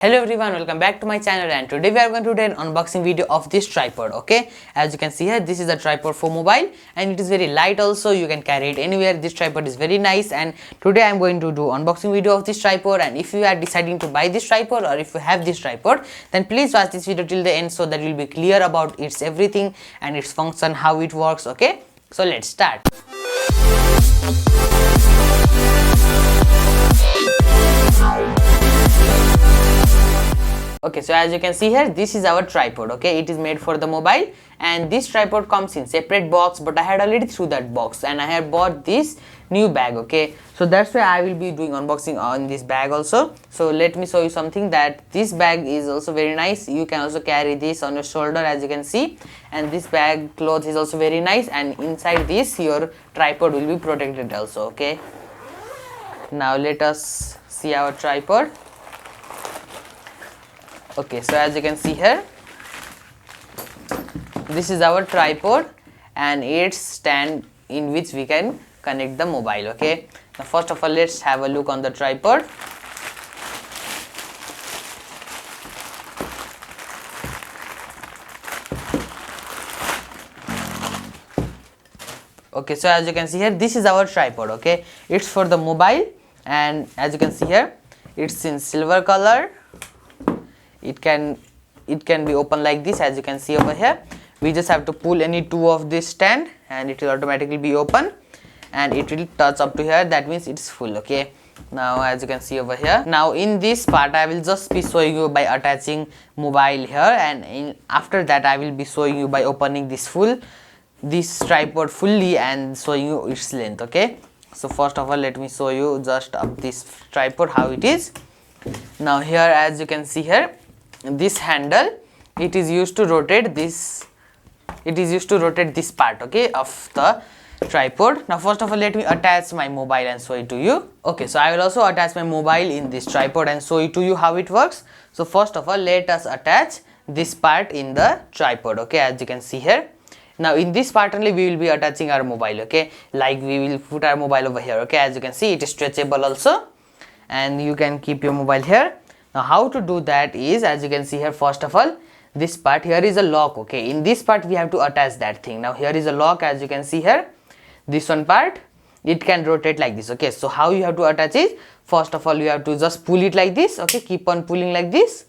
Hello everyone, welcome back to my channel, and today we are going to do an unboxing video of this tripod. Okay, as you can see here, this is a tripod for mobile and it is very light also. You can carry it anywhere. This tripod is very nice, and today I am going to do unboxing video of this tripod. And if you are deciding to buy this tripod or if you have this tripod, then please watch this video till the end so that you will be clear about its everything and its function, how it works. Okay, so let's start. Okay, so as you can see here, this is our tripod. Okay, it is made for the mobile, and this tripod comes in separate box, but I had already through that box and I have bought this new bag. Okay, so that's why I will be doing unboxing on this bag also. So let me show you something, that this bag is also very nice. You can also carry this on your shoulder, as you can see, and this bag cloth is also very nice, and inside this your tripod will be protected also. Okay, now let us see our tripod. Okay, so as you can see here, this is our tripod and its stand in which we can connect the mobile. Okay, now first of all, let's have a look on the tripod. Okay, so as you can see here, this is our tripod. Okay, it's for the mobile, and as you can see here, it's in silver color. It can be open like this, as you can see over here. We just have to pull any two of this stand and it will automatically be open, and it will touch up to here. That means it's full. Okay, now as you can see over here, now in this part I will just be showing you by attaching mobile here, and after that I will be showing you by opening this tripod fully and showing you its length. Okay, so first of all, let me show you just up this tripod how it is. Now here, as you can see here, this handle, it is used to rotate this part, okay, of the tripod. Now first of all, let me attach my mobile and show it to you. Okay, so I will also attach my mobile in this tripod and show it to you how it works. So first of all, let us attach this part in the tripod. Okay, as you can see here, now in this part only we will be attaching our mobile. Okay, like we will put our mobile over here. Okay, as you can see, it is stretchable also, and you can keep your mobile here. Now how to do that is, as you can see here, first of all, this part here is a lock. Okay, in this part we have to attach that thing. Now here is a lock, as you can see here. This one part, it can rotate like this. Okay, so how you have to attach it, first of all you have to just pull it like this. Okay, keep on pulling like this,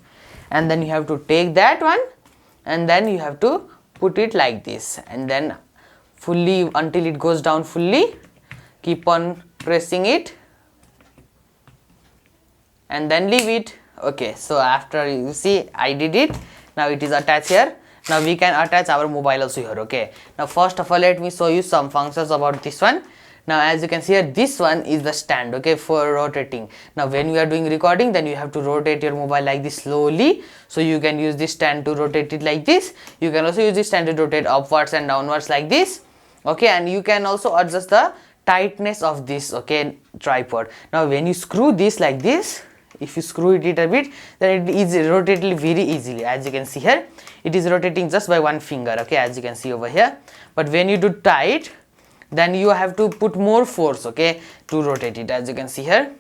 and then you have to take that one and then you have to put it like this, and then fully until it goes down fully. Keep on pressing it and then leave it. Okay, so after you see I did it, now it is attached here. Now we can attach our mobile also here. Okay, now first of all, let me show you some functions about this one. Now as you can see here, this one is the stand, okay, for rotating. Now when you are doing recording, then you have to rotate your mobile like this slowly, so you can use this stand to rotate it like this. You can also use this stand to rotate upwards and downwards like this. Okay, and you can also adjust the tightness of this, okay, tripod. Now when you screw this like this, if you screw it a bit, then it is rotated very easily. As you can see here, it is rotating just by one finger. Okay, as you can see over here. But when you do tight, then you have to put more force, okay, to rotate it. As you can see here,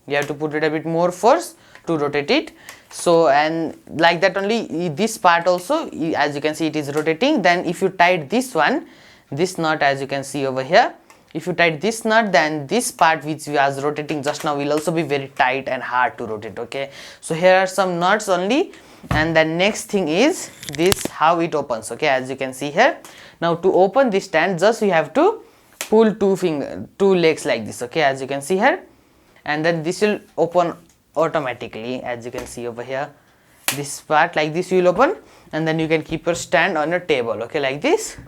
you have to put it a bit more force to rotate it. So, and like that only this part also, as you can see, it is rotating. Then if you tight this one, this knot, as you can see over here, if you tight this knot, then this part which was rotating just now will also be very tight and hard to rotate. Okay, so here are some knots only, and the next thing is this, how it opens. Okay, as you can see here, now to open this stand, just you have to pull two legs like this. Okay, as you can see here, and then this will open automatically. As you can see over here, this part like this will open, and then you can keep your stand on your table. Okay, like this,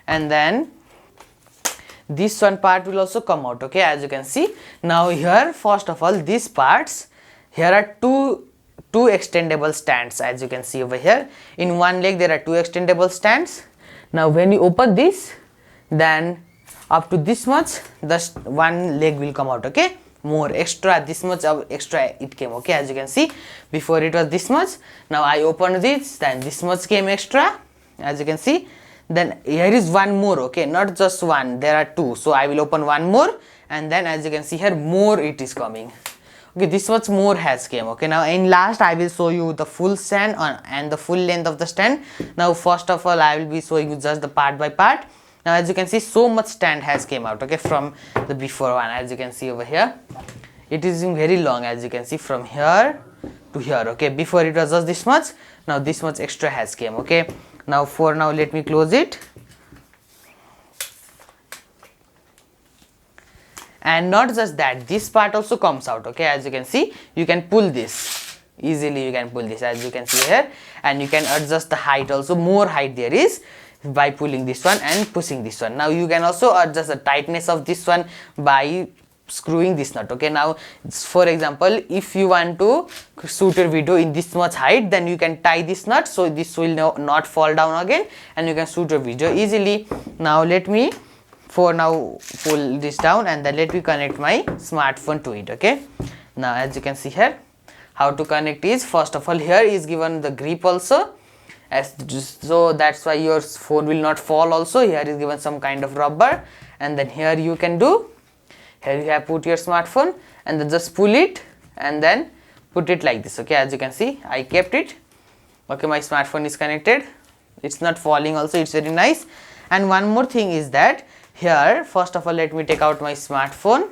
and then this one part will also come out. Okay, as you can see. Now here, first of all, these parts, here are two extendable stands. As you can see over here, in one leg there are two extendable stands. Now when you open this, then up to this much, just one leg will come out. Okay, more extra, this much of extra it came. Okay, as you can see, before it was this much. Now I opened this, then this much came extra, as you can see. Then here is one more. Okay, not just one, there are two, so I will open one more, and then as you can see here, more it is coming. Okay, this much more has came. Okay, now in last I will show you the full stand and the full length of the stand. Now first of all I will be showing you just the part by part. Now as you can see, so much stand has came out, okay, from the before one. As you can see over here, it is very long, as you can see, from here to here. Okay, before it was just this much, now this much extra has came. Okay, now for now let me close it. And not just that, this part also comes out. Okay, as you can see, you can pull this easily, you can pull this, as you can see here, and you can adjust the height also. More height there is by pulling this one and pushing this one. Now you can also adjust the tightness of this one by screwing this nut. Okay, now for example, if you want to shoot your video in this much height, then you can tie this nut so this will not fall down again, and you can shoot your video easily. Now let me for now pull this down, and then let me connect my smartphone to it. Okay, now as you can see here, how to connect is, first of all, here is given the grip also, so that's why your phone will not fall. Also here is given some kind of rubber, and then here you can do, here you have put your smartphone and then just pull it and then put it like this. Okay, as you can see, I kept it. Okay, my smartphone is connected, it's not falling also, it's very nice. And one more thing is that here, first of all, let me take out my smartphone,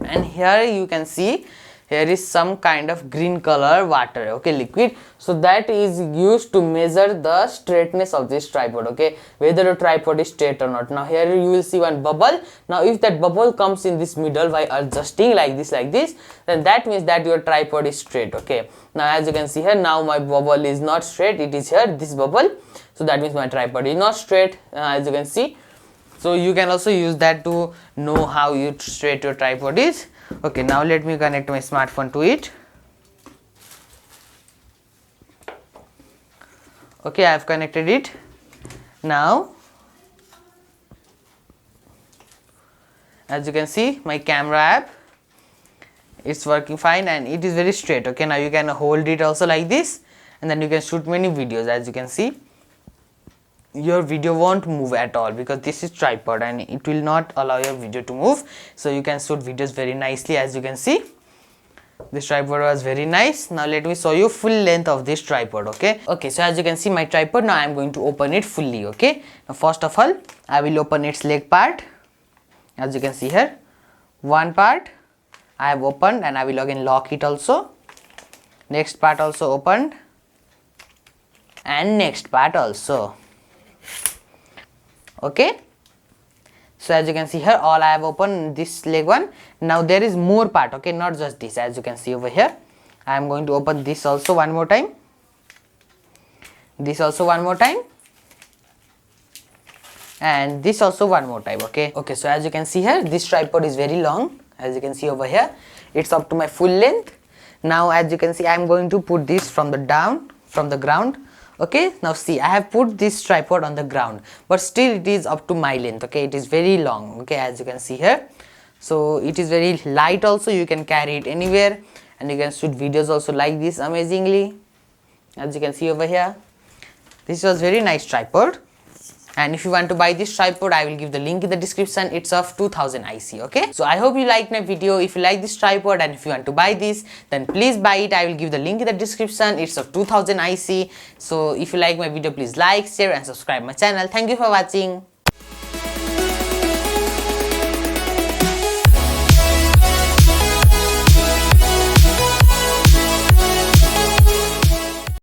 and here you can see here is some kind of green color water, okay, liquid. So that is used to measure the straightness of this tripod, okay, whether a tripod is straight or not. Now here you will see one bubble. Now if that bubble comes in this middle by adjusting like this, then that means that your tripod is straight. Okay, now as you can see here, now my bubble is not straight, it is here, this bubble, so that means my tripod is not straight, as you can see. So you can also use that to know how straight your tripod is. Okay, now let me connect my smartphone to it. Okay, I have connected it. Now as you can see, my camera app, it's working fine and it is very straight. Okay, now you can hold it also like this, and then you can shoot many videos. As you can see, your video won't move at all because this is tripod and it will not allow your video to move, so you can shoot videos very nicely. As you can see, this tripod was very nice. Now let me show you full length of this tripod. Okay, so as you can see my tripod, now I am going to open it fully. Okay, now first of all I will open its leg part. As you can see here, one part I have opened and I will again lock it also. Next part also opened, and next part also. Okay, so as you can see here, all I have opened this leg one. Now there is more part, okay, not just this. As you can see over here, I am going to open this also one more time, this also one more time, and this also one more time. Okay, so as you can see here, this tripod is very long. As you can see over here, it's up to my full length. Now as you can see, I am going to put this from the ground. Okay, now see, I have put this tripod on the ground, but still it is up to my length. Okay, it is very long. Okay, as you can see here, so it is very light also, you can carry it anywhere, and you can shoot videos also like this amazingly. As you can see over here, this was very nice tripod. And if you want to buy this tripod, I will give the link in the description. It's of 2000 IC. Okay, so I hope you liked my video. If you like this tripod and if you want to buy this, then please buy it. I will give the link in the description. It's of 2000 IC. So if you like my video, please like, share and subscribe my channel. Thank you for watching.